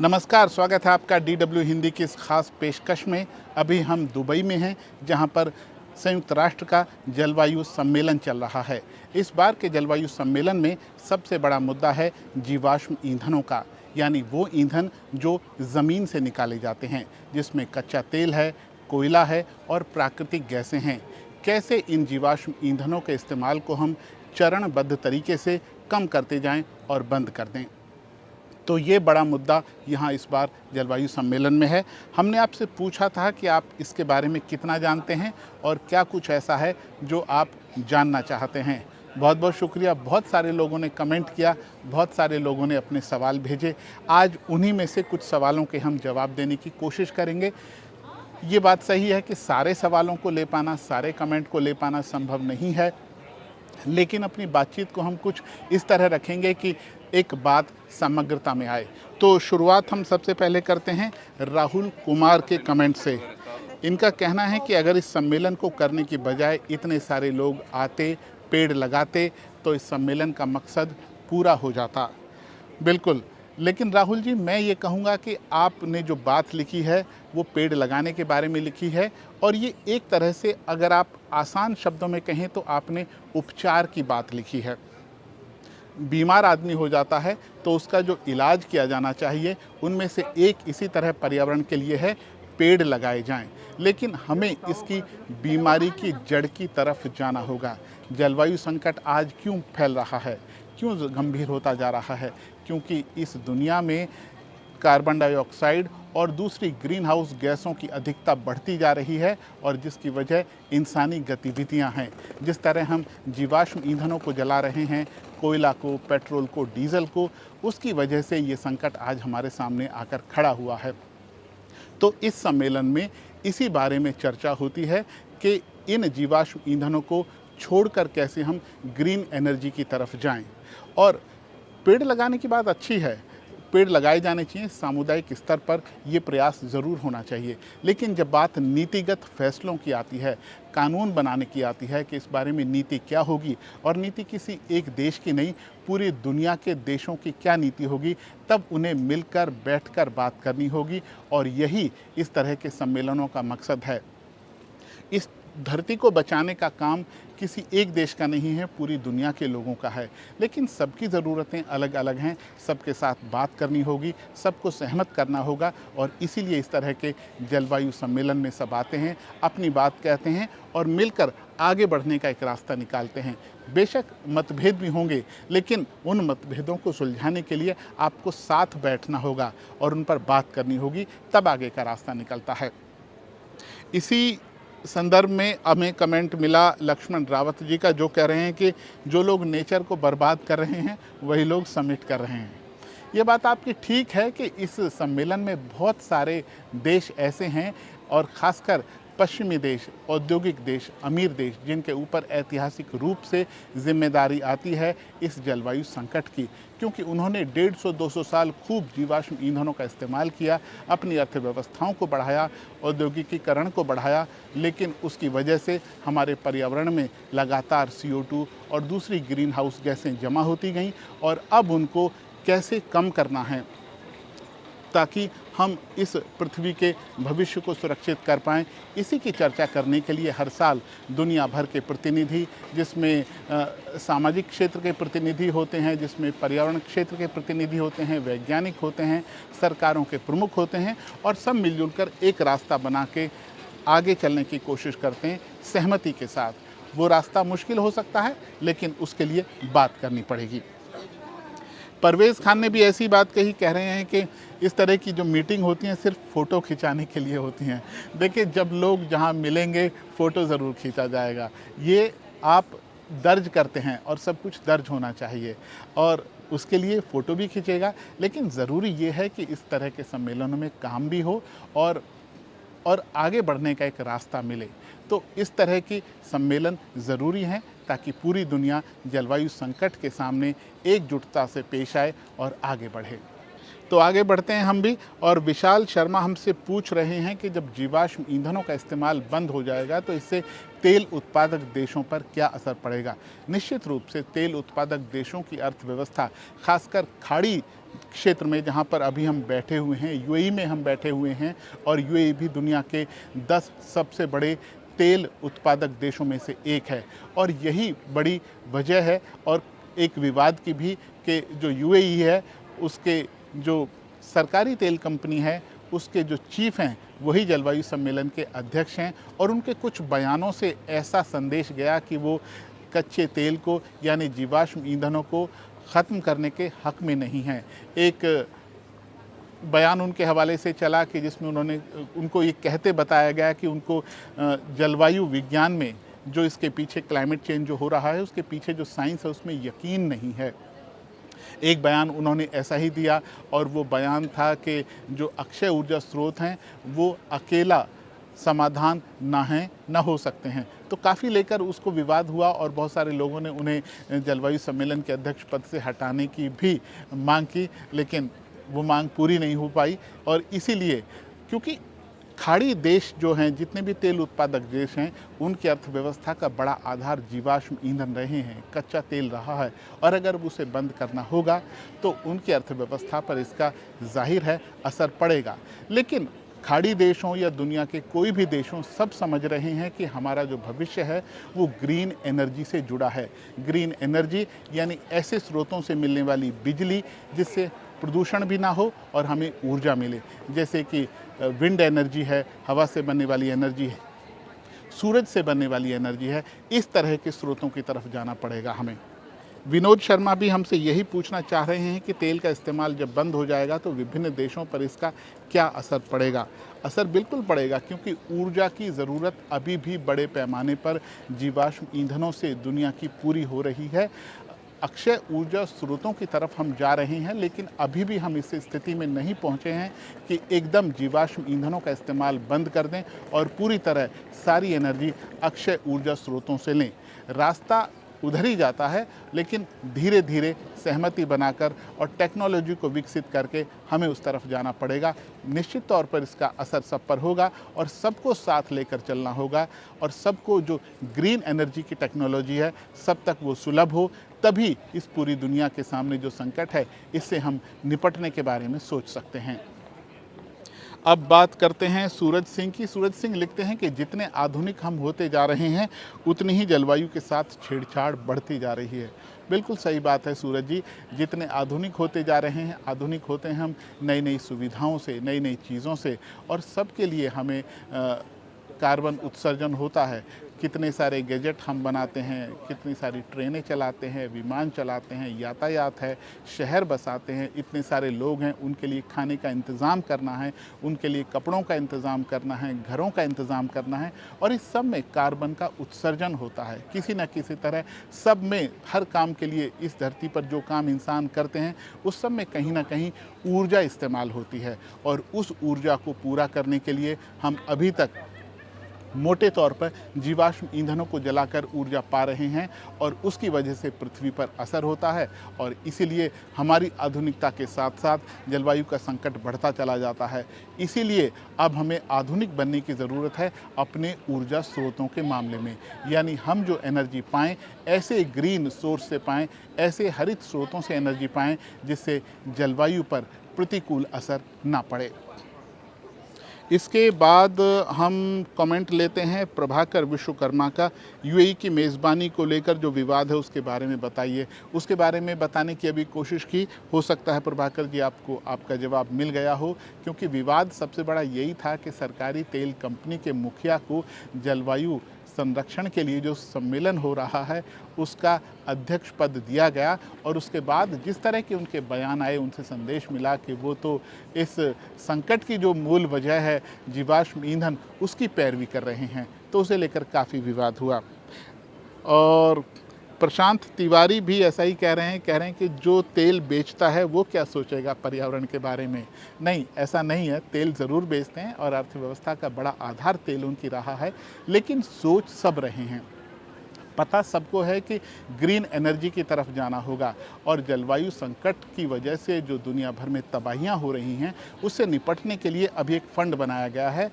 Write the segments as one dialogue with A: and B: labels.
A: नमस्कार, स्वागत है आपका DW हिंदी की इस खास पेशकश में। अभी हम दुबई में हैं, जहां पर संयुक्त राष्ट्र का जलवायु सम्मेलन चल रहा है। इस बार के जलवायु सम्मेलन में सबसे बड़ा मुद्दा है जीवाश्म ईंधनों का, यानी वो ईंधन जो ज़मीन से निकाले जाते हैं, जिसमें कच्चा तेल है, कोयला है और प्राकृतिक गैसें हैं। कैसे इन जीवाश्म ईंधनों के इस्तेमाल को हम चरणबद्ध तरीके से कम करते जाएं और बंद कर दें। तो ये बड़ा मुद्दा यहाँ इस बार जलवायु सम्मेलन में है। हमने आपसे पूछा था कि आप इसके बारे में कितना जानते हैं और क्या कुछ ऐसा है जो आप जानना चाहते हैं। बहुत बहुत शुक्रिया, बहुत सारे लोगों ने कमेंट किया, बहुत सारे लोगों ने अपने सवाल भेजे। आज उन्हीं में से कुछ सवालों के हम जवाब देने की कोशिश करेंगे। ये बात सही है कि सारे सवालों को ले पाना, सारे कमेंट को ले पाना संभव नहीं है, लेकिन अपनी बातचीत को हम कुछ इस तरह रखेंगे कि एक बात समग्रता में आए। तो शुरुआत हम सबसे पहले करते हैं राहुल कुमार के कमेंट से। इनका कहना है कि अगर इस सम्मेलन को करने की बजाय इतने सारे लोग आते, पेड़ लगाते, तो इस सम्मेलन का मकसद पूरा हो जाता। बिल्कुल, लेकिन राहुल जी, मैं ये कहूँगा कि आपने जो बात लिखी है वो पेड़ लगाने के बारे में लिखी है, और ये एक तरह से अगर आप आसान शब्दों में कहें तो आपने उपचार की बात लिखी है। बीमार आदमी हो जाता है तो उसका जो इलाज किया जाना चाहिए, उनमें से एक इसी तरह पर्यावरण के लिए है, पेड़ लगाए जाएं। लेकिन हमें इसकी बीमारी की जड़ की तरफ जाना होगा। जलवायु संकट आज क्यों फैल रहा है, क्यों गंभीर होता जा रहा है? क्योंकि इस दुनिया में कार्बन डाइऑक्साइड और दूसरी ग्रीन हाउस गैसों की अधिकता बढ़ती जा रही है, और जिसकी वजह इंसानी गतिविधियां हैं। जिस तरह हम जीवाश्म ईंधनों को जला रहे हैं, कोयला को, पेट्रोल को, डीजल को, उसकी वजह से ये संकट आज हमारे सामने आकर खड़ा हुआ है। तो इस सम्मेलन में इसी बारे में चर्चा होती है कि इन जीवाश्म ईंधनों को छोड़कर कैसे हम ग्रीन एनर्जी की तरफ जाएं। और पेड़ लगाने की बात अच्छी है, पेड़ लगाए जाने चाहिए, सामुदायिक स्तर पर ये प्रयास ज़रूर होना चाहिए। लेकिन जब बात नीतिगत फैसलों की आती है, कानून बनाने की आती है कि इस बारे में नीति क्या होगी, और नीति किसी एक देश की नहीं, पूरी दुनिया के देशों की क्या नीति होगी, तब उन्हें मिलकर बैठकर बात करनी होगी। और यही इस तरह के सम्मेलनों का मकसद है। इस धरती को बचाने का काम किसी एक देश का नहीं है, पूरी दुनिया के लोगों का है। लेकिन सबकी ज़रूरतें अलग अलग हैं, सबके साथ बात करनी होगी, सबको सहमत करना होगा, और इसीलिए इस तरह के जलवायु सम्मेलन में सब आते हैं, अपनी बात कहते हैं और मिलकर आगे बढ़ने का एक रास्ता निकालते हैं। बेशक मतभेद भी होंगे, लेकिन उन मतभेदों को सुलझाने के लिए आपको साथ बैठना होगा और उन पर बात करनी होगी, तब आगे का रास्ता निकलता है। इसी संदर्भ में हमें कमेंट मिला लक्ष्मण रावत जी का, जो कह रहे हैं कि जो लोग नेचर को बर्बाद कर रहे हैं वही लोग समिट कर रहे हैं। ये बात आपकी ठीक है कि इस सम्मेलन में बहुत सारे देश ऐसे हैं, और ख़ासकर पश्चिमी देश, औद्योगिक देश, अमीर देश, जिनके ऊपर ऐतिहासिक रूप से जिम्मेदारी आती है इस जलवायु संकट की, क्योंकि उन्होंने 150-200 साल खूब जीवाश्म ईंधनों का इस्तेमाल किया, अपनी अर्थव्यवस्थाओं को बढ़ाया, औद्योगिकीकरण को बढ़ाया, लेकिन उसकी वजह से हमारे पर्यावरण में लगातार CO2 और दूसरी ग्रीन हाउस गैसें जमा होती गईं, और अब उनको कैसे कम करना है ताकि हम इस पृथ्वी के भविष्य को सुरक्षित कर पाएँ, इसी की चर्चा करने के लिए हर साल दुनिया भर के प्रतिनिधि, जिसमें सामाजिक क्षेत्र के प्रतिनिधि होते हैं, जिसमें पर्यावरण क्षेत्र के प्रतिनिधि होते हैं, वैज्ञानिक होते हैं, सरकारों के प्रमुख होते हैं, और सब मिलजुल कर एक रास्ता बना के आगे चलने की कोशिश करते हैं सहमति के साथ। वो रास्ता मुश्किल हो सकता है, लेकिन उसके लिए बात करनी पड़ेगी। परवेज़ खान ने भी ऐसी बात कही, कह रहे हैं कि इस तरह की जो मीटिंग होती हैं सिर्फ फ़ोटो खिंचाने के लिए होती हैं। देखिए, जब लोग जहाँ मिलेंगे फ़ोटो ज़रूर खींचा जाएगा। ये आप दर्ज करते हैं और सब कुछ दर्ज होना चाहिए, और उसके लिए फ़ोटो भी खींचेगा। लेकिन ज़रूरी ये है कि इस तरह के सम्मेलनों में काम भी हो और आगे बढ़ने का एक रास्ता मिले। तो इस तरह की सम्मेलन ज़रूरी हैं, ताकि पूरी दुनिया जलवायु संकट के सामने एकजुटता से पेश आए और आगे बढ़े। तो आगे बढ़ते हैं हम भी, और विशाल शर्मा हमसे पूछ रहे हैं कि जब जीवाश्म ईंधनों का इस्तेमाल बंद हो जाएगा तो इससे तेल उत्पादक देशों पर क्या असर पड़ेगा। निश्चित रूप से तेल उत्पादक देशों की अर्थव्यवस्था, खासकर खाड़ी क्षेत्र में जहां पर अभी हम बैठे हुए हैं, यूएई में हम बैठे हुए हैं, और यूएई भी दुनिया के 10 सबसे बड़े तेल उत्पादक देशों में से एक है। और यही बड़ी वजह है, और एक विवाद की भी, कि जो यूएई है उसके जो सरकारी तेल कंपनी है उसके जो चीफ हैं वही जलवायु सम्मेलन के अध्यक्ष हैं, और उनके कुछ बयानों से ऐसा संदेश गया कि वो कच्चे तेल को यानी जीवाश्म ईंधनों को ख़त्म करने के हक में नहीं हैं। एक बयान उनके हवाले से चला कि जिसमें उनको ये कहते बताया गया कि उनको जलवायु विज्ञान में जो इसके पीछे क्लाइमेट चेंज जो हो रहा है उसके पीछे जो साइंस है उसमें यकीन नहीं है। एक बयान उन्होंने ऐसा ही दिया, और वो बयान था कि जो अक्षय ऊर्जा स्रोत हैं वो अकेला समाधान ना हो सकते हैं। तो काफ़ी लेकर उसको विवाद हुआ, और बहुत सारे लोगों ने उन्हें जलवायु सम्मेलन के अध्यक्ष पद से हटाने की भी मांग की, लेकिन वो मांग पूरी नहीं हो पाई। और इसीलिए, क्योंकि खाड़ी देश जो हैं, जितने भी तेल उत्पादक देश हैं, उनकी अर्थव्यवस्था का बड़ा आधार जीवाश्म ईंधन रहे हैं, कच्चा तेल रहा है, और अगर उसे बंद करना होगा तो उनकी अर्थव्यवस्था पर इसका जाहिर है असर पड़ेगा। लेकिन खाड़ी देशों या दुनिया के कोई भी देशों सब समझ रहे हैं कि हमारा जो भविष्य है वो ग्रीन एनर्जी से जुड़ा है। ग्रीन एनर्जी यानी ऐसे स्रोतों से मिलने वाली बिजली जिससे प्रदूषण भी ना हो और हमें ऊर्जा मिले, जैसे कि विंड एनर्जी है, हवा से बनने वाली एनर्जी है, सूरज से बनने वाली एनर्जी है। इस तरह के स्रोतों की तरफ जाना पड़ेगा हमें। विनोद शर्मा भी हमसे यही पूछना चाह रहे हैं कि तेल का इस्तेमाल जब बंद हो जाएगा तो विभिन्न देशों पर इसका क्या असर पड़ेगा। असर बिल्कुल पड़ेगा, क्योंकि ऊर्जा की ज़रूरत अभी भी बड़े पैमाने पर जीवाश्म ईंधनों से दुनिया की पूरी हो रही है। अक्षय ऊर्जा स्रोतों की तरफ हम जा रहे हैं, लेकिन अभी भी हम इस स्थिति में नहीं पहुंचे हैं कि एकदम जीवाश्म ईंधनों का इस्तेमाल बंद कर दें और पूरी तरह सारी एनर्जी अक्षय ऊर्जा स्रोतों से लें। रास्ता उधर ही जाता है, लेकिन धीरे धीरे सहमति बनाकर और टेक्नोलॉजी को विकसित करके हमें उस तरफ जाना पड़ेगा। निश्चित तौर पर इसका असर सब पर होगा, और सबको साथ लेकर चलना होगा, और सबको जो ग्रीन एनर्जी की टेक्नोलॉजी है सब तक वो सुलभ हो, तभी इस पूरी दुनिया के सामने जो संकट है इससे हम निपटने के बारे में सोच सकते हैं। अब बात करते हैं सूरज सिंह की। सूरज सिंह लिखते हैं कि जितने आधुनिक हम होते जा रहे हैं उतनी ही जलवायु के साथ छेड़छाड़ बढ़ती जा रही है। बिल्कुल सही बात है सूरज जी, जितने आधुनिक होते जा रहे हैं, आधुनिक होते हैं हम नई नई सुविधाओं से, नई नई चीज़ों से, और सबके लिए हमें कार्बन उत्सर्जन होता है। कितने सारे गैजेट हम बनाते हैं, कितनी सारी ट्रेनें चलाते हैं, विमान चलाते हैं, यातायात है, शहर बसाते हैं, इतने सारे लोग हैं, उनके लिए खाने का इंतज़ाम करना है, उनके लिए कपड़ों का इंतज़ाम करना है, घरों का इंतज़ाम करना है, और इस सब में कार्बन का उत्सर्जन होता है किसी न किसी तरह। सब में, हर काम के लिए इस धरती पर जो काम इंसान करते हैं उस सब में कहीं ना कहीं ऊर्जा इस्तेमाल होती है, और उस ऊर्जा को पूरा करने के लिए हम अभी तक मोटे तौर पर जीवाश्म ईंधनों को जलाकर ऊर्जा पा रहे हैं, और उसकी वजह से पृथ्वी पर असर होता है, और इसीलिए हमारी आधुनिकता के साथ साथ जलवायु का संकट बढ़ता चला जाता है। इसीलिए अब हमें आधुनिक बनने की ज़रूरत है अपने ऊर्जा स्रोतों के मामले में, यानी हम जो एनर्जी पाएँ ऐसे ग्रीन सोर्स से पाएँ, ऐसे हरित स्रोतों से एनर्जी पाएँ जिससे जलवायु पर प्रतिकूल असर ना पड़े। इसके बाद हम कमेंट लेते हैं प्रभाकर विश्वकर्मा का। यूएई की मेज़बानी को लेकर जो विवाद है उसके बारे में बताइए। उसके बारे में बताने की अभी कोशिश की, हो सकता है प्रभाकर जी आपको आपका जवाब मिल गया हो, क्योंकि विवाद सबसे बड़ा यही था कि सरकारी तेल कंपनी के मुखिया को जलवायु संरक्षण के लिए जो सम्मेलन हो रहा है उसका अध्यक्ष पद दिया गया, और उसके बाद जिस तरह के उनके बयान आए, उनसे संदेश मिला कि वो तो इस संकट की जो मूल वजह है जीवाश्म ईंधन, उसकी पैरवी कर रहे हैं, तो उसे लेकर काफ़ी विवाद हुआ। और प्रशांत तिवारी भी ऐसा ही कह रहे हैं कि जो तेल बेचता है वो क्या सोचेगा पर्यावरण के बारे में। नहीं, ऐसा नहीं है, तेल ज़रूर बेचते हैं और अर्थव्यवस्था का बड़ा आधार तेल उनकी रहा है, लेकिन सोच सब रहे हैं। पता सबको है कि ग्रीन एनर्जी की तरफ जाना होगा और जलवायु संकट की वजह से जो दुनिया भर में तबाहियां हो रही हैं उससे निपटने के लिए अभी एक फ़ंड बनाया गया है,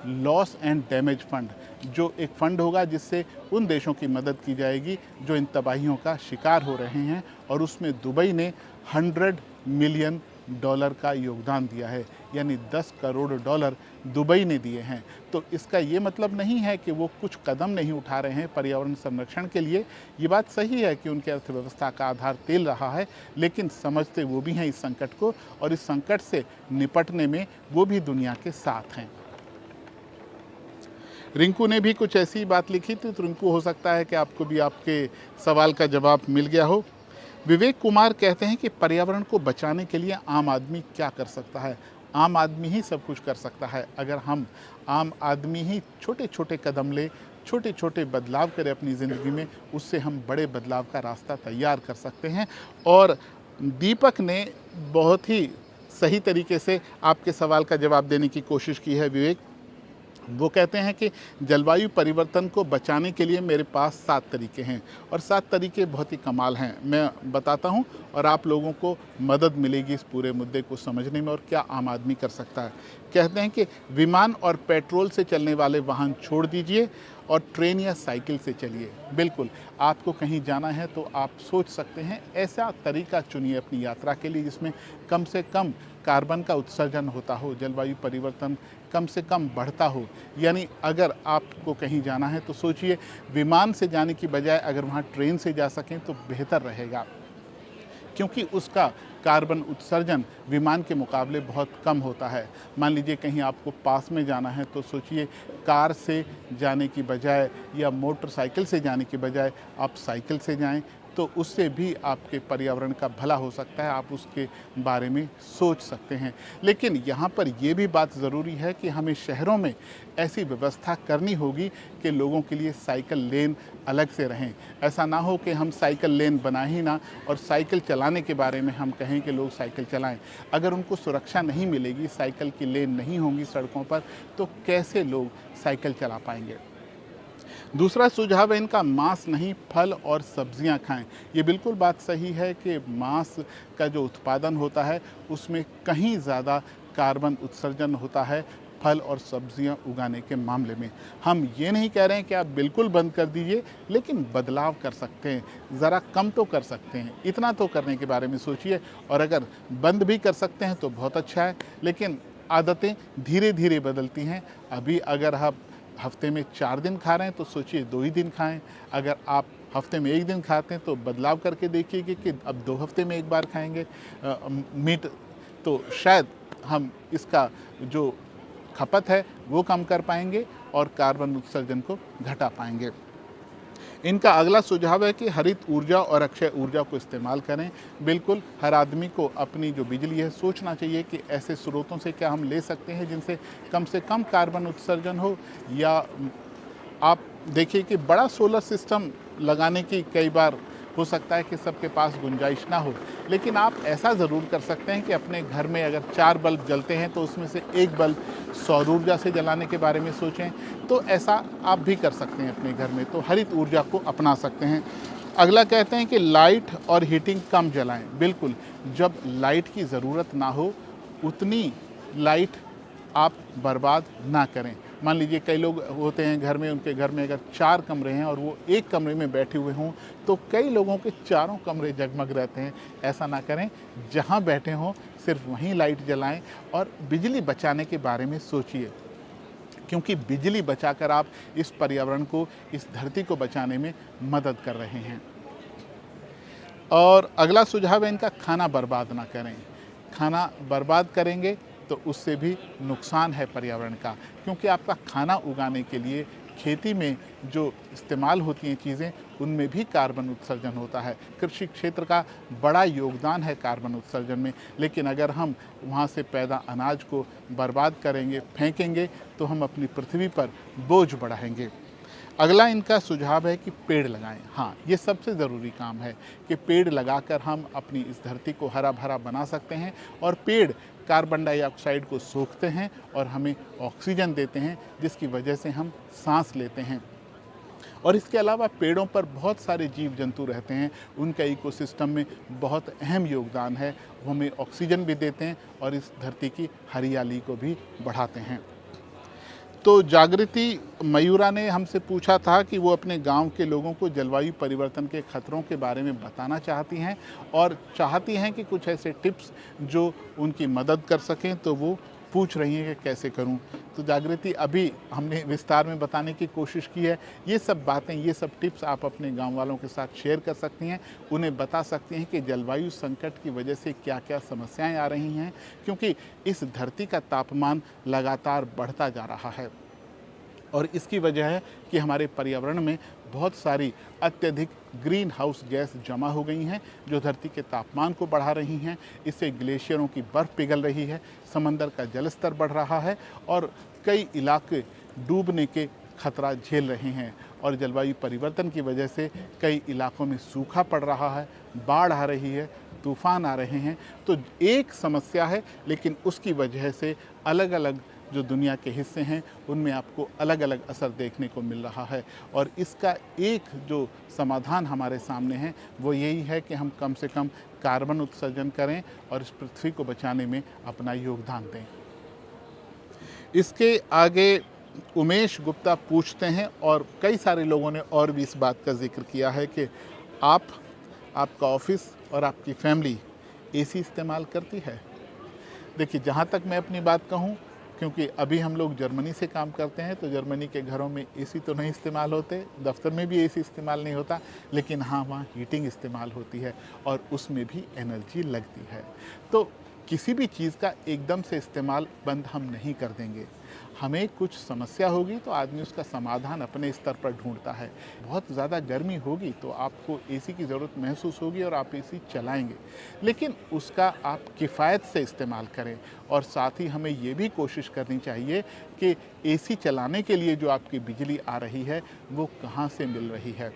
A: लॉस एंड डैमेज फंड, जो एक फ़ंड होगा जिससे उन देशों की मदद की जाएगी जो इन तबाहियों का शिकार हो रहे हैं। और उसमें दुबई ने $100 मिलियन का योगदान दिया है, यानी 10 करोड़ डॉलर दुबई ने दिए हैं। तो इसका ये मतलब नहीं है कि वो कुछ कदम नहीं उठा रहे हैं पर्यावरण संरक्षण के लिए। ये बात सही है कि उनकी अर्थव्यवस्था का आधार तेल रहा है, लेकिन समझते वो भी हैं इस संकट को, और इस संकट से निपटने में वो भी दुनिया के साथ हैं। रिंकू ने भी कुछ ऐसी बात लिखी थी, तो रिंकू हो सकता है कि आपको भी आपके सवाल का जवाब मिल गया हो। विवेक कुमार कहते हैं कि पर्यावरण को बचाने के लिए आम आदमी क्या कर सकता है? आम आदमी ही सब कुछ कर सकता है। अगर हम आम आदमी ही छोटे छोटे कदम ले, छोटे छोटे बदलाव करें अपनी ज़िंदगी में, उससे हम बड़े बदलाव का रास्ता तैयार कर सकते हैं। और दीपक ने बहुत ही सही तरीके से आपके सवाल का जवाब देने की कोशिश की है विवेक। वो कहते हैं कि जलवायु परिवर्तन को बचाने के लिए मेरे पास 7 तरीके हैं, और 7 तरीके बहुत ही कमाल हैं। मैं बताता हूँ और आप लोगों को मदद मिलेगी इस पूरे मुद्दे को समझने में और क्या आम आदमी कर सकता है। कहते हैं कि विमान और पेट्रोल से चलने वाले वाहन छोड़ दीजिए और ट्रेन या साइकिल से चलिए। बिल्कुल, आपको कहीं जाना है तो आप सोच सकते हैं ऐसा तरीका चुनिए अपनी यात्रा के लिए जिसमें कम से कम कार्बन का उत्सर्जन होता हो, जलवायु परिवर्तन कम से कम बढ़ता हो। यानी अगर आपको कहीं जाना है तो सोचिए विमान से जाने की बजाय अगर वहाँ ट्रेन से जा सकें तो बेहतर रहेगा, क्योंकि उसका कार्बन उत्सर्जन विमान के मुकाबले बहुत कम होता है। मान लीजिए कहीं आपको पास में जाना है तो सोचिए कार से जाने की बजाय या मोटरसाइकिल से जाने की बजाय आप साइकिल से जाएं, तो उससे भी आपके पर्यावरण का भला हो सकता है, आप उसके बारे में सोच सकते हैं। लेकिन यहाँ पर ये भी बात ज़रूरी है कि हमें शहरों में ऐसी व्यवस्था करनी होगी कि लोगों के लिए साइकिल लेन अलग से रहें। ऐसा ना हो कि हम साइकिल लेन बना ही ना और साइकिल चलाने के बारे में हम कहें कि लोग साइकिल चलाएं। अगर उनको सुरक्षा नहीं मिलेगी, साइकिल की लेन नहीं होंगी सड़कों पर, तो कैसे लोग साइकिल चला पाएंगे? दूसरा सुझाव है इनका, मांस नहीं फल और सब्जियां खाएं। ये बिल्कुल बात सही है कि मांस का जो उत्पादन होता है उसमें कहीं ज़्यादा कार्बन उत्सर्जन होता है फल और सब्जियां उगाने के मामले में। हम ये नहीं कह रहे हैं कि आप बिल्कुल बंद कर दीजिए, लेकिन बदलाव कर सकते हैं, ज़रा कम तो कर सकते हैं, इतना तो करने के बारे में सोचिए। और अगर बंद भी कर सकते हैं तो बहुत अच्छा है, लेकिन आदतें धीरे धीरे बदलती हैं। अभी अगर आप हफ्ते में 4 दिन खा रहे हैं तो सोचिए 2 ही दिन खाएं। अगर आप हफ्ते में 1 दिन खाते हैं तो बदलाव करके देखिए कि अब 2 हफ्ते में 1 बार खाएंगे मीट, तो शायद हम इसका जो खपत है वो कम कर पाएंगे और कार्बन उत्सर्जन को घटा पाएंगे। इनका अगला सुझाव है कि हरित ऊर्जा और अक्षय ऊर्जा को इस्तेमाल करें। बिल्कुल, हर आदमी को अपनी जो बिजली है सोचना चाहिए कि ऐसे स्रोतों से क्या हम ले सकते हैं जिनसे कम से कम कार्बन उत्सर्जन हो। या आप देखिए कि बड़ा सोलर सिस्टम लगाने की कई बार हो सकता है कि सबके पास गुंजाइश ना हो, लेकिन आप ऐसा ज़रूर कर सकते हैं कि अपने घर में अगर 4 बल्ब जलते हैं तो उसमें से 1 बल्ब सौर ऊर्जा से जलाने के बारे में सोचें। तो ऐसा आप भी कर सकते हैं अपने घर में, तो हरित ऊर्जा को अपना सकते हैं। अगला कहते हैं कि लाइट और हीटिंग कम जलाएं। बिल्कुल, जब लाइट की ज़रूरत ना हो उतनी लाइट आप बर्बाद ना करें। मान लीजिए कई लोग होते हैं घर में, उनके घर में अगर 4 कमरे हैं और वो एक कमरे में बैठे हुए हों तो कई लोगों के चारों कमरे जगमग रहते हैं। ऐसा ना करें, जहाँ बैठे हों सिर्फ वहीं लाइट जलाएं और बिजली बचाने के बारे में सोचिए, क्योंकि बिजली बचाकर आप इस पर्यावरण को, इस धरती को बचाने में मदद कर रहे हैं। और अगला सुझाव है इनका, खाना बर्बाद ना करें। खाना बर्बाद करेंगे तो उससे भी नुकसान है पर्यावरण का, क्योंकि आपका खाना उगाने के लिए खेती में जो इस्तेमाल होती हैं चीज़ें, उनमें भी कार्बन उत्सर्जन होता है। कृषि क्षेत्र का बड़ा योगदान है कार्बन उत्सर्जन में, लेकिन अगर हम वहाँ से पैदा अनाज को बर्बाद करेंगे, फेंकेंगे, तो हम अपनी पृथ्वी पर बोझ बढ़ाएंगे। अगला इनका सुझाव है कि पेड़ लगाएं। हाँ, ये सबसे ज़रूरी काम है कि पेड़ लगाकर हम अपनी इस धरती को हरा भरा बना सकते हैं। और पेड़ कार्बन डाइऑक्साइड को सोखते हैं और हमें ऑक्सीजन देते हैं, जिसकी वजह से हम सांस लेते हैं। और इसके अलावा पेड़ों पर बहुत सारे जीव जंतु रहते हैं, उनका इकोसिस्टम में बहुत अहम योगदान है। वो हमें ऑक्सीजन भी देते हैं और इस धरती की हरियाली को भी बढ़ाते हैं। तो जागृति मयूरा ने हमसे पूछा था कि वो अपने गांव के लोगों को जलवायु परिवर्तन के खतरों के बारे में बताना चाहती हैं और चाहती हैं कि कुछ ऐसे टिप्स जो उनकी मदद कर सकें, तो वो पूछ रही हैं कि कैसे करूं। तो जागृति, अभी हमने विस्तार में बताने की कोशिश की है। ये सब बातें, ये सब टिप्स आप अपने गांव वालों के साथ शेयर कर सकती हैं, उन्हें बता सकती हैं कि जलवायु संकट की वजह से क्या क्या समस्याएं आ रही हैं, क्योंकि इस धरती का तापमान लगातार बढ़ता जा रहा है और इसकी वजह है कि हमारे पर्यावरण में बहुत सारी अत्यधिक ग्रीन हाउस गैस जमा हो गई हैं जो धरती के तापमान को बढ़ा रही हैं। इससे ग्लेशियरों की बर्फ़ पिघल रही है, समंदर का जल स्तर बढ़ रहा है और कई इलाके डूबने के खतरा झेल रहे हैं। और जलवायु परिवर्तन की वजह से कई इलाकों में सूखा पड़ रहा है, बाढ़ आ रही है, तूफान आ रहे हैं। तो एक समस्या है, लेकिन उसकी वजह से अलग अलग जो दुनिया के हिस्से हैं उनमें आपको अलग अलग असर देखने को मिल रहा है। और इसका एक जो समाधान हमारे सामने है वो यही है कि हम कम से कम कार्बन उत्सर्जन करें और इस पृथ्वी को बचाने में अपना योगदान दें। इसके आगे उमेश गुप्ता पूछते हैं, और कई सारे लोगों ने और भी इस बात का जिक्र किया है कि आपका ऑफिस और आपकी फैमिली एसी इस्तेमाल करती है। देखिए, जहाँ तक मैं अपनी बात कहूँ, क्योंकि अभी हम लोग जर्मनी से काम करते हैं तो जर्मनी के घरों में एसी तो नहीं इस्तेमाल होते, दफ्तर में भी एसी इस्तेमाल नहीं होता, लेकिन हाँ, वहाँ हीटिंग इस्तेमाल होती है और उसमें भी एनर्जी लगती है। तो किसी भी चीज़ का एकदम से इस्तेमाल बंद हम नहीं कर देंगे। हमें कुछ समस्या होगी तो आदमी उसका समाधान अपने स्तर पर ढूंढता है। बहुत ज़्यादा गर्मी होगी तो आपको एसी की ज़रूरत महसूस होगी और आप एसी चलाएंगे, लेकिन उसका आप किफ़ायत से इस्तेमाल करें। और साथ ही हमें ये भी कोशिश करनी चाहिए कि एसी चलाने के लिए जो आपकी बिजली आ रही है वो कहाँ से मिल रही है।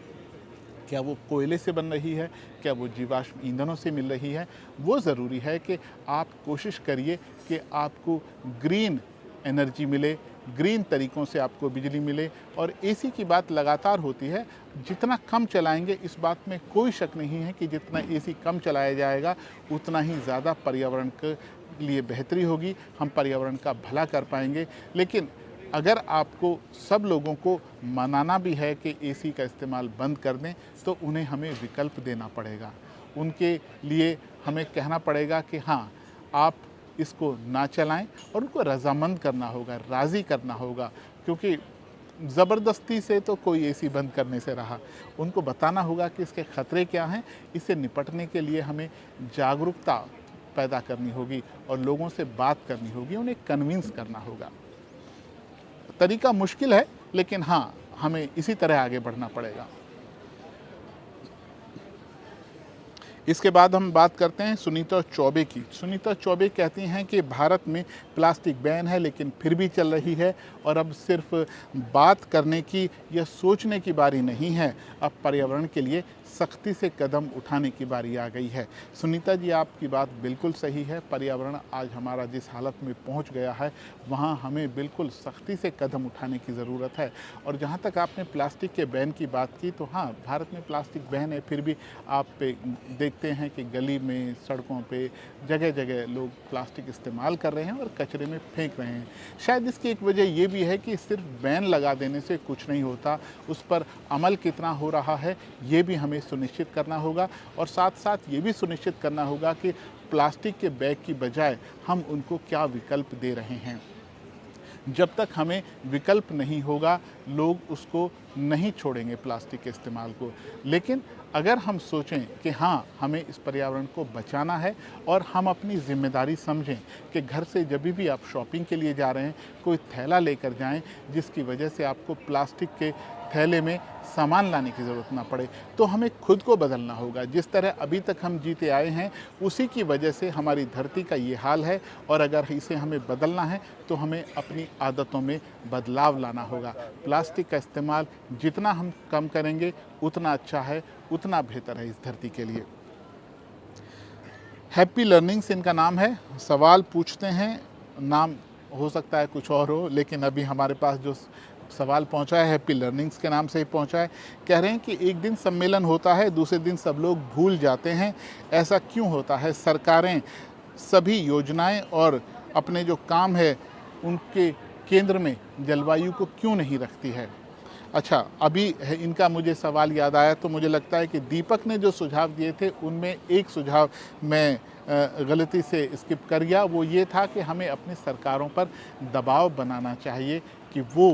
A: क्या वो कोयले से बन रही है, क्या वो जीवाश्म ईंधनों से मिल रही है। वो ज़रूरी है कि आप कोशिश करिए कि आपको ग्रीन एनर्जी मिले, ग्रीन तरीक़ों से आपको बिजली मिले। और एसी की बात लगातार होती है, जितना कम चलाएंगे इस बात में कोई शक नहीं है कि जितना एसी कम चलाया जाएगा उतना ही ज़्यादा पर्यावरण के लिए बेहतरी होगी, हम पर्यावरण का भला कर पाएंगे। लेकिन अगर आपको सब लोगों को मनाना भी है कि एसी का इस्तेमाल बंद कर दें, तो उन्हें हमें विकल्प देना पड़ेगा। उनके लिए हमें कहना पड़ेगा कि हाँ, आप इसको ना चलाएं, और उनको रज़ामंद करना होगा, राज़ी करना होगा, क्योंकि ज़बरदस्ती से तो कोई एसी बंद करने से रहा। उनको बताना होगा कि इसके ख़तरे क्या हैं। इससे निपटने के लिए हमें जागरूकता पैदा करनी होगी और लोगों से बात करनी होगी, उन्हें कन्विंस करना होगा। तरीका मुश्किल है, लेकिन हाँ, हमें इसी तरह आगे बढ़ना पड़ेगा। इसके बाद हम बात करते हैं सुनीता चौबे की। सुनीता चौबे कहती हैं कि भारत में प्लास्टिक बैन है लेकिन फिर भी चल रही है, और अब सिर्फ बात करने की या सोचने की बारी नहीं है, अब पर्यावरण के लिए सख्ती से कदम उठाने की बारी आ गई है। सुनीता जी, आपकी बात बिल्कुल सही है। पर्यावरण आज हमारा जिस हालत में पहुंच गया है, वहां हमें बिल्कुल सख्ती से कदम उठाने की ज़रूरत है। और जहां तक आपने प्लास्टिक के बैन की बात की, तो हाँ, भारत में प्लास्टिक बैन है, फिर भी आप देखते हैं कि गली में, सड़कों पे, जगह जगह लोग प्लास्टिक इस्तेमाल कर रहे हैं और कचरे में फेंक रहे हैं। शायद इसकी एक वजह ये भी है कि सिर्फ बैन लगा देने से कुछ नहीं होता, उस पर अमल कितना हो रहा है ये भी हमें सुनिश्चित करना होगा। और साथ साथ ये भी सुनिश्चित करना होगा कि प्लास्टिक के बैग की बजाय हम उनको क्या विकल्प दे रहे हैं। जब तक हमें विकल्प नहीं होगा, लोग उसको नहीं छोड़ेंगे प्लास्टिक के इस्तेमाल को। लेकिन अगर हम सोचें कि हाँ, हमें इस पर्यावरण को बचाना है और हम अपनी जिम्मेदारी समझें कि घर से जब भी आप शॉपिंग के लिए जा रहे हैं, कोई थैला लेकर जाएं जिसकी वजह से आपको प्लास्टिक के थैले में सामान लाने की ज़रूरत ना पड़े, तो हमें खुद को बदलना होगा। जिस तरह अभी तक हम जीते आए हैं, उसी की वजह से हमारी धरती का ये हाल है, और अगर इसे हमें बदलना है तो हमें अपनी आदतों में बदलाव लाना होगा। प्लास्टिक का इस्तेमाल जितना हम कम करेंगे उतना अच्छा है, उतना बेहतर है इस धरती के लिए। हैप्पी लर्निंग्स इनका नाम है। सवाल पूछते हैं, नाम हो सकता है कुछ और हो, लेकिन अभी हमारे पास जो सवाल पहुंचा है, हैप्पी लर्निंग्स के नाम से ही पहुंचा है। कह रहे हैं कि एक दिन सम्मेलन होता है, दूसरे दिन सब लोग भूल जाते हैं, ऐसा क्यों होता है? सरकारें सभी योजनाएं और अपने जो काम है उनके केंद्र में जलवायु को क्यों नहीं रखती है? अच्छा, अभी इनका मुझे सवाल याद आया, तो मुझे लगता है कि दीपक ने जो सुझाव दिए थे उनमें एक सुझाव मैं गलती से स्किप कर गया। वो ये था कि हमें अपनी सरकारों पर दबाव बनाना चाहिए कि वो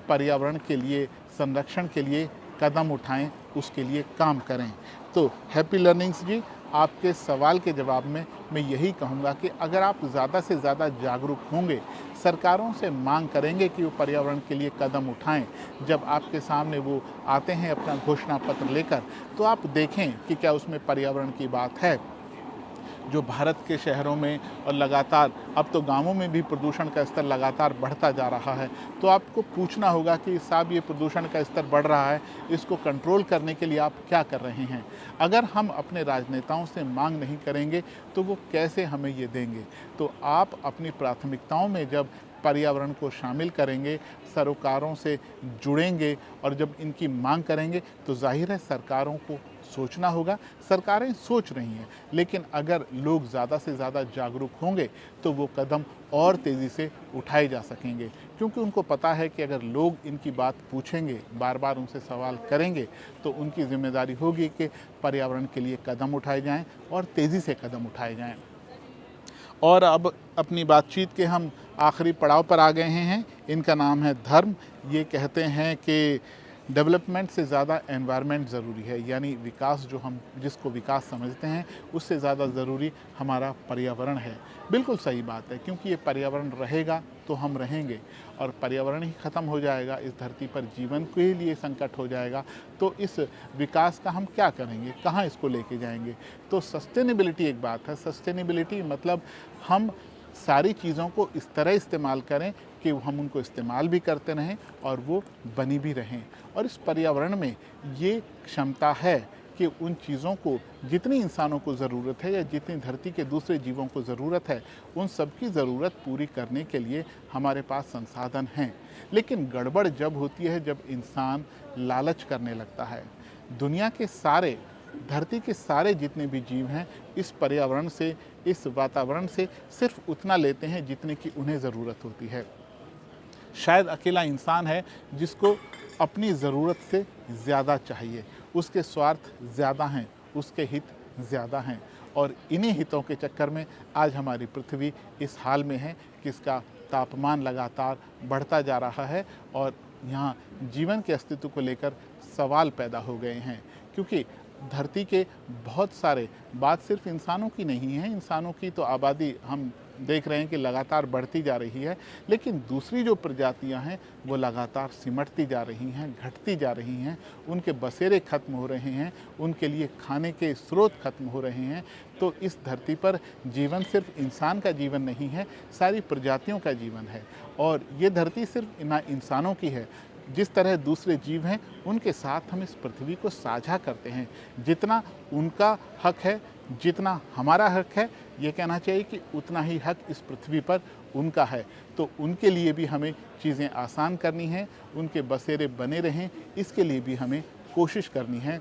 A: पर्यावरण के लिए, संरक्षण के लिए कदम उठाएं, उसके लिए काम करें। तो हैप्पी लर्निंग्स जी, आपके सवाल के जवाब में मैं यही कहूँगा कि अगर आप ज़्यादा से ज़्यादा जागरूक होंगे, सरकारों से मांग करेंगे कि वो पर्यावरण के लिए कदम उठाएं, जब आपके सामने वो आते हैं अपना घोषणा पत्र लेकर, तो आप देखें कि क्या उसमें पर्यावरण की बात है। जो भारत के शहरों में और लगातार अब तो गाँवों में भी प्रदूषण का स्तर लगातार बढ़ता जा रहा है, तो आपको पूछना होगा कि साहब ये प्रदूषण का स्तर बढ़ रहा है, इसको कंट्रोल करने के लिए आप क्या कर रहे हैं? अगर हम अपने राजनेताओं से मांग नहीं करेंगे तो वो कैसे हमें ये देंगे? तो आप अपनी प्राथमिकताओं में जब पर्यावरण को शामिल करेंगे, सरोकारों से जुड़ेंगे और जब इनकी मांग करेंगे, तो जाहिर है सरकारों को सोचना होगा। सरकारें सोच रही हैं, लेकिन अगर लोग ज़्यादा से ज़्यादा जागरूक होंगे तो वो कदम और तेज़ी से उठाए जा सकेंगे, क्योंकि उनको पता है कि अगर लोग इनकी बात पूछेंगे, बार बार उनसे सवाल करेंगे, तो उनकी जिम्मेदारी होगी कि पर्यावरण के लिए कदम उठाए जाएं और तेज़ी से कदम उठाए जाएं। और अब अपनी बातचीत के हम आखिरी पड़ाव पर आ गए हैं। इनका नाम है धर्म। ये कहते हैं कि डेवलपमेंट से ज़्यादा एनवायरनमेंट ज़रूरी है, यानी विकास जो हम जिसको विकास समझते हैं उससे ज़्यादा ज़रूरी हमारा पर्यावरण है। बिल्कुल सही बात है, क्योंकि ये पर्यावरण रहेगा तो हम रहेंगे, और पर्यावरण ही ख़त्म हो जाएगा, इस धरती पर जीवन के लिए संकट हो जाएगा, तो इस विकास का हम क्या करेंगे, कहाँ इसको लेके जाएंगे? तो सस्टेनेबिलिटी एक बात है। सस्टेनेबिलिटी मतलब हम सारी चीज़ों को इस तरह इस्तेमाल करें कि हम उनको इस्तेमाल भी करते रहें और वो बनी भी रहें। और इस पर्यावरण में ये क्षमता है कि उन चीज़ों को जितनी इंसानों को ज़रूरत है या जितनी धरती के दूसरे जीवों को ज़रूरत है, उन सब की ज़रूरत पूरी करने के लिए हमारे पास संसाधन हैं। लेकिन गड़बड़ जब होती है जब इंसान लालच करने लगता है। दुनिया के सारे, धरती के सारे जितने भी जीव हैं इस पर्यावरण से, इस वातावरण से सिर्फ उतना लेते हैं जितने की उन्हें ज़रूरत होती है। शायद अकेला इंसान है जिसको अपनी ज़रूरत से ज़्यादा चाहिए, उसके स्वार्थ ज़्यादा हैं, उसके हित ज़्यादा हैं, और इन्हीं हितों के चक्कर में आज हमारी पृथ्वी इस हाल में है कि इसका तापमान लगातार बढ़ता जा रहा है और यहाँ जीवन के अस्तित्व को लेकर सवाल पैदा हो गए हैं। क्योंकि धरती के बहुत सारे, बात सिर्फ इंसानों की नहीं है, इंसानों की तो आबादी हम देख रहे हैं कि लगातार बढ़ती जा रही है, लेकिन दूसरी जो प्रजातियां हैं वो लगातार सिमटती जा रही हैं, घटती जा रही हैं, उनके बसेरे खत्म हो रहे हैं, उनके लिए खाने के स्रोत खत्म हो रहे हैं। तो इस धरती पर जीवन सिर्फ इंसान का जीवन नहीं है, सारी प्रजातियों का जीवन है, और ये धरती सिर्फ ना इंसानों की है। जिस तरह दूसरे जीव हैं उनके साथ हम इस पृथ्वी को साझा करते हैं। जितना उनका हक है, जितना हमारा हक है, ये कहना चाहिए कि उतना ही हक इस पृथ्वी पर उनका है। तो उनके लिए भी हमें चीज़ें आसान करनी हैं, उनके बसेरे बने रहें, इसके लिए भी हमें कोशिश करनी है,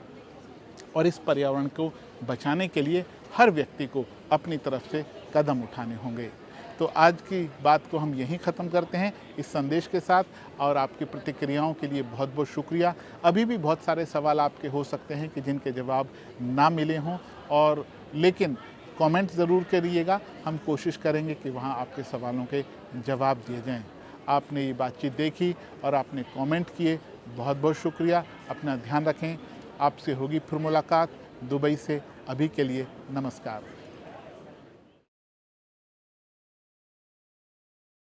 A: और इस पर्यावरण को बचाने के लिए हर व्यक्ति को अपनी तरफ से कदम उठाने होंगे। तो आज की बात को हम यहीं ख़त्म करते हैं इस संदेश के साथ, और आपकी प्रतिक्रियाओं के लिए बहुत बहुत शुक्रिया। अभी भी बहुत सारे सवाल आपके हो सकते हैं कि जिनके जवाब ना मिले हों, और लेकिन कमेंट ज़रूर करिएगा, हम कोशिश करेंगे कि वहाँ आपके सवालों के जवाब दिए जाएं। आपने ये बातचीत देखी और आपने कमेंट किए, बहुत बहुत शुक्रिया। अपना ध्यान रखें, आपसे होगी फिर मुलाकात। दुबई से अभी के लिए नमस्कार।